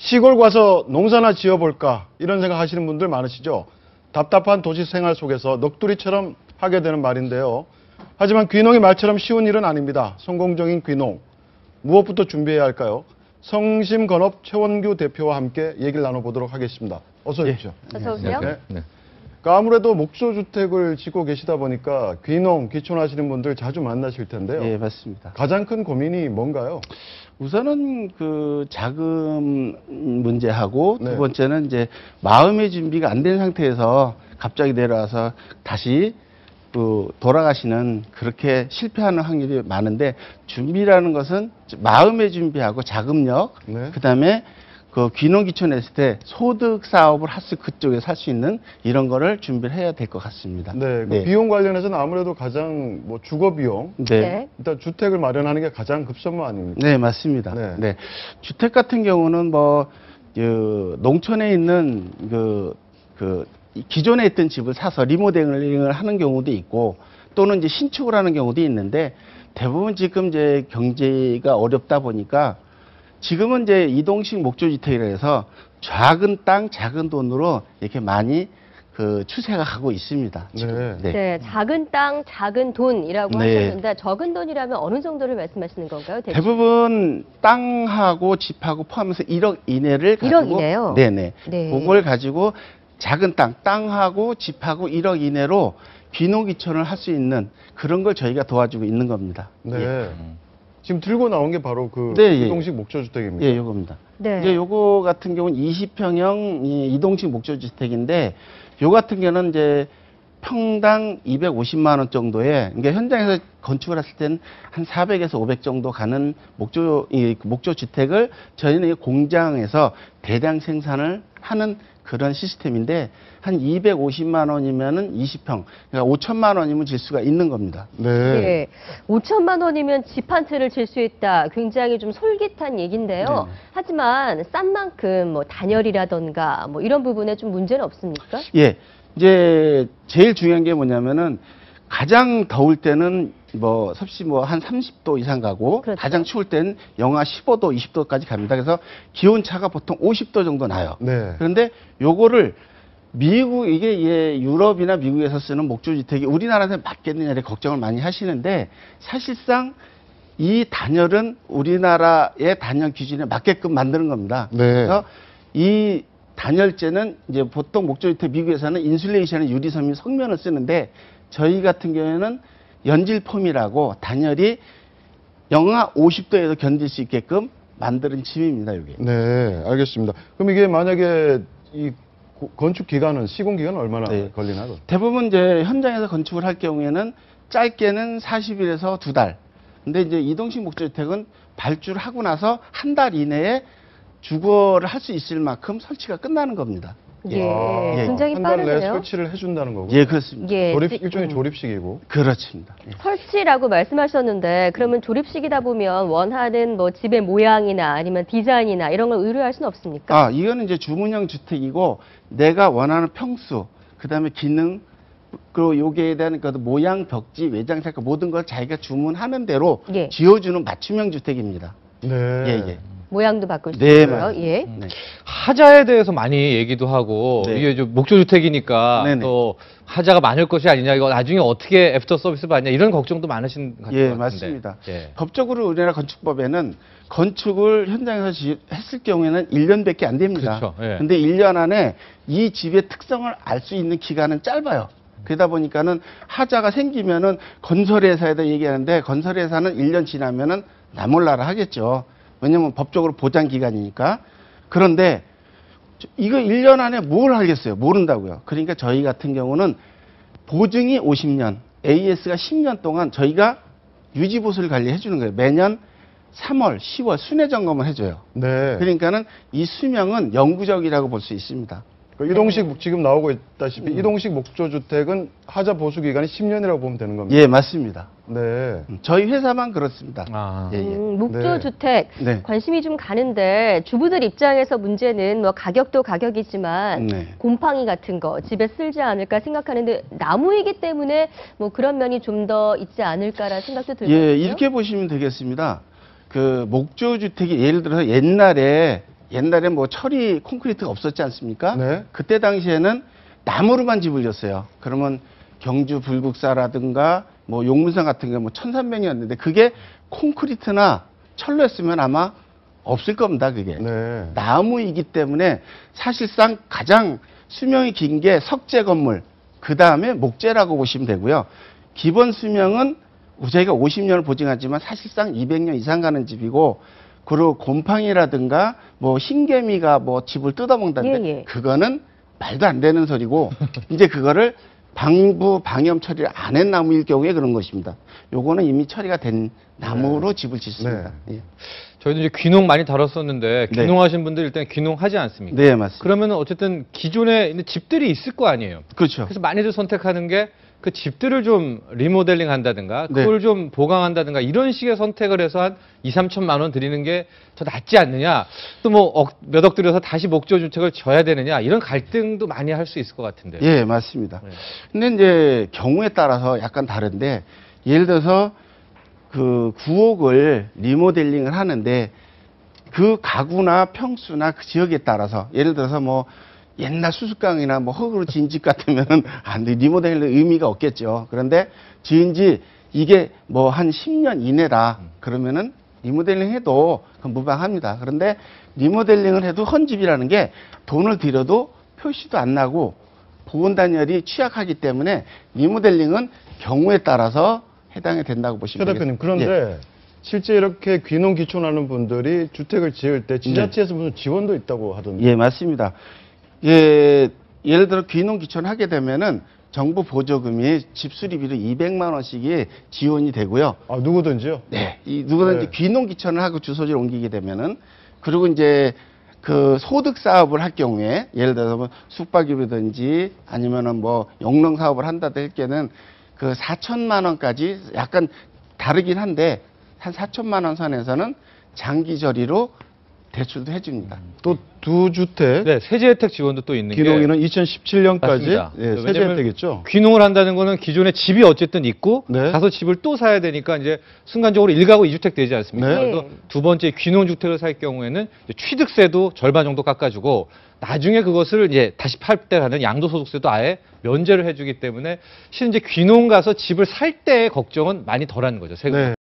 시골 가서 농사나 지어볼까 이런 생각 하시는 분들 많으시죠. 답답한 도시 생활 속에서 넋두리처럼 하게 되는 말인데요. 하지만 귀농이 말처럼 쉬운 일은 아닙니다. 성공적인 귀농. 무엇부터 준비해야 할까요? 성심건업 최원규 대표와 함께 얘기를 나눠보도록 하겠습니다. 어서 오십시오. 어서 오세요. 네. 그러니까 아무래도 목조주택을 짓고 계시다 보니까 귀농, 귀촌하시는 분들 자주 만나실 텐데요. 예, 맞습니다. 가장 큰 고민이 뭔가요? 우선은 그 자금 문제하고 네. 두 번째는 이제 마음의 준비가 안 된 상태에서 갑자기 내려와서 다시 그 돌아가시는 그렇게 실패하는 확률이 많은데 준비라는 것은 마음의 준비하고 자금력 네. 그다음에 그 귀농귀촌했을 때 소득 사업을 그쪽에 살 수 있는 이런 거를 준비를 해야 될 것 같습니다. 네, 그 비용 관련해서는 아무래도 가장 뭐 주거 비용, 네. 일단 주택을 마련하는 게 가장 급선무 아닙니까? 네, 맞습니다. 네. 네. 주택 같은 경우는 뭐, 농촌에 있는 기존에 있던 집을 사서 리모델링을 하는 경우도 있고 또는 이제 신축을 하는 경우도 있는데 대부분 지금 이제 경제가 어렵다 보니까 지금은 이제 이동식 목조주택이라 해서 작은 땅, 작은 돈으로 이렇게 많이 그 추세가 가고 있습니다. 지금. 네. 네, 작은 땅, 작은 돈이라고 네. 하셨는데 적은 돈이라면 어느 정도를 말씀하시는 건가요? 대충? 대부분 땅하고 집하고 포함해서 1억 이내를 가지고 1억 이내요? 네네. 네. 그걸 가지고 작은 땅하고 집하고 1억 이내로 귀농귀촌을 할 수 있는 그런 걸 저희가 도와주고 있는 겁니다. 네. 예. 지금 들고 나온 게 바로 그 네, 예. 이동식 목조주택입니다. 예, 요겁니다. 네. 이제 요거 같은 경우는 20평형 이동식 목조주택인데 요 같은 경우는 이제 평당 250만 원 정도에 그러니까 현장에서 건축을 했을 때는 한 400에서 500 정도 가는 목조 주택을 저희는 이 공장에서 대량 생산을 하는 그런 시스템인데 한 250만 원이면은 20평 그러니까 5천만 원이면 질 수가 있는 겁니다. 네. 네. 5천만 원이면 집 한 채를 질 수 있다. 굉장히 좀 솔깃한 얘기인데요. 네. 하지만 싼 만큼 뭐 단열이라던가 뭐 이런 부분에 좀 문제는 없습니까? 예. 이제 제일 중요한 게 뭐냐면은 가장 더울 때는 뭐 섭씨 뭐 한 30도 이상 가고 그렇죠. 가장 추울 때는 영하 15도, 20도까지 갑니다. 그래서 기온 차가 보통 50도 정도 나요. 네. 그런데 요거를 미국 이게 유럽이나 미국에서 쓰는 목조주택이 우리나라에 맞겠느냐를 걱정을 많이 하시는데 사실상 이 단열은 우리나라의 단열 기준에 맞게끔 만드는 겁니다. 네. 그래서 이 단열재는 이제 보통 목조주택 미국에서는 인슐레이션의 유리섬유 성면을 쓰는데 저희 같은 경우에는 연질폼이라고 단열이 영하 50도에도 견딜 수 있게끔 만드는 짐입니다, 이게. 네, 알겠습니다. 그럼 이게 만약에 이 건축 기간은 시공 기간은 얼마나 네. 걸리나요? 대부분 이제 현장에서 건축을 할 경우에는 짧게는 40일에서 2달. 근데 이제 이동식 목조주택은 발주를 하고 나서 한 달 이내에 주거를 할 수 있을 만큼 설치가 끝나는 겁니다. 예, 예. 굉장히 한 달 내에 빠르네요. 설치를 해준다는 거고. 예, 그렇습니다. 예, 일종의 조립식이고. 그렇습니다. 예. 설치라고 말씀하셨는데 그러면 조립식이다 보면 원하는 뭐 집의 모양이나 아니면 디자인이나 이런 걸 의뢰할 수는 없습니까? 아, 이거는 이제 주문형 주택이고 내가 원하는 평수, 그다음에 기능, 그리고 여기에 대한 그 모양, 벽지, 외장 색깔 모든 걸 자기가 주문하는 대로 예. 지어주는 맞춤형 주택입니다. 네. 예, 예. 모양도 바꿀 수 네, 있고요. 맞아요. 예. 네. 하자에 대해서 많이 얘기도 하고 네. 이게 좀 목조주택이니까 네네. 또 하자가 많을 것이 아니냐 이거 나중에 어떻게 애프터 서비스 받냐 이런 걱정도 많으신 것 같은데. 예, 맞습니다. 예. 법적으로 우리나라 건축법에는 건축을 현장에서 했을 경우에는 1년밖에 안 됩니다. 그렇죠. 예. 근데 1년 안에 이 집의 특성을 알 수 있는 기간은 짧아요. 그러다 보니까는 하자가 생기면은 건설회사에다 얘기하는데 건설회사는 1년 지나면은 나 몰라라 하겠죠. 왜냐면 법적으로 보장 기간이니까. 그런데 이거 1년 안에 뭘 하겠어요? 모른다고요. 그러니까 저희 같은 경우는 보증이 50년, AS가 10년 동안 저희가 유지보수를 관리해 주는 거예요. 매년 3월, 10월 순회 점검을 해줘요. 네. 그러니까는 이 수명은 영구적이라고 볼 수 있습니다. 그 이동식 지금 나오고 있다시피 이동식 목조주택은 하자 보수 기간이 10년이라고 보면 되는 겁니다. 예, 맞습니다. 네. 저희 회사만 그렇습니다. 아. 예, 예. 목조주택 네. 관심이 좀 가는데 주부들 입장에서 문제는 뭐 가격도 가격이지만 네. 곰팡이 같은 거 집에 쓸지 않을까 생각하는데 나무이기 때문에 뭐 그런 면이 좀 더 있지 않을까라는 생각도 들거든요. 예, 이렇게 보시면 되겠습니다. 그 목조주택이 예를 들어서 옛날에 옛날에 뭐 철이 콘크리트가 없었지 않습니까? 네. 그때 당시에는 나무로만 집을 졌어요. 그러면 경주 불국사라든가 뭐 용문산 같은 게 뭐 1300년인데 그게 콘크리트나 철로 했으면 아마 없을 겁니다, 그게. 네. 나무이기 때문에 사실상 가장 수명이 긴 게 석재 건물, 그 다음에 목재라고 보시면 되고요. 기본 수명은 저희가 50년을 보증하지만 사실상 200년 이상 가는 집이고, 그리고 곰팡이라든가 뭐 흰개미가 뭐 집을 뜯어먹는다는데 예, 예. 그거는 말도 안 되는 소리고 이제 그거를 방부 방염 처리를 안 한 나무일 경우에 그런 것입니다. 요거는 이미 처리가 된 나무로 집을 짓습니다. 예. 저희도 이제 귀농 많이 다뤘었는데 네. 귀농하신 분들 일단 귀농하지 않습니까? 네, 맞습니다. 그러면 어쨌든 기존에 있는 집들이 있을 거 아니에요. 그렇죠. 그래서 많이들 선택하는 게 그 집들을 좀 리모델링 한다든가 네. 그걸 좀 보강한다든가 이런 식의 선택을 해서 한 2, 3천만 원 드리는 게 더 낫지 않느냐. 또 뭐 몇 억 들여서 다시 목조 주택을 져야 되느냐. 이런 갈등도 많이 할 수 있을 것 같은데. 예, 맞습니다. 네. 근데 이제 경우에 따라서 약간 다른데, 예를 들어서 그 구옥을 리모델링을 하는데 그 가구나 평수나 그 지역에 따라서, 예를 들어서 뭐 옛날 수수깡이나 뭐 흙으로 지은 집 같으면은 안 돼. 리모델링 의미가 없겠죠. 그런데 지은 지 이게 뭐 한 10년 이내다. 그러면은 리모델링 해도 그건 무방합니다. 그런데 리모델링을 해도 헌집이라는 게 돈을 들여도 표시도 안 나고 보온 단열이 취약하기 때문에 리모델링은 경우에 따라서 해당이 된다고 최 보시면 대표님, 되겠습니다. 그런데 예. 실제 이렇게 귀농 귀촌하는 분들이 주택을 지을 때 지자체에서 무슨 지원도 있다고 하던데. 예, 맞습니다. 예, 예를 들어 귀농 귀촌 하게 되면은 정부 보조금이 집 수리비로 200만 원씩이 지원이 되고요. 아, 누구든지요? 네, 이 누구든지 네. 귀농 귀촌을 하고 주소지를 옮기게 되면은, 그리고 이제 그 소득 사업을 할 경우에 예를 들어서 뭐 숙박업이든지 아니면은 뭐 영농 사업을 한다도 할 때는 그 4천만 원까지 약간 다르긴 한데 한 4천만 원 선에서는 장기 저리로 대출도 해줍니다. 또 두 주택 네, 세제 혜택 지원도 또 있는 게 귀농인은 2017년까지 맞습니다. 세제 왜냐면 혜택 있죠. 귀농을 한다는 거는 기존에 집이 어쨌든 있고 네. 가서 집을 또 사야 되니까 이제 순간적으로 1가구 2주택 되지 않습니까? 네. 그래서 두 번째 귀농주택을 살 경우에는 이제 취득세도 절반 정도 깎아주고 나중에 그것을 이제 다시 팔 때 하는 양도소득세도 아예 면제를 해주기 때문에 실은 이제 귀농 가서 집을 살 때의 걱정은 많이 덜한 거죠. 세금. 네.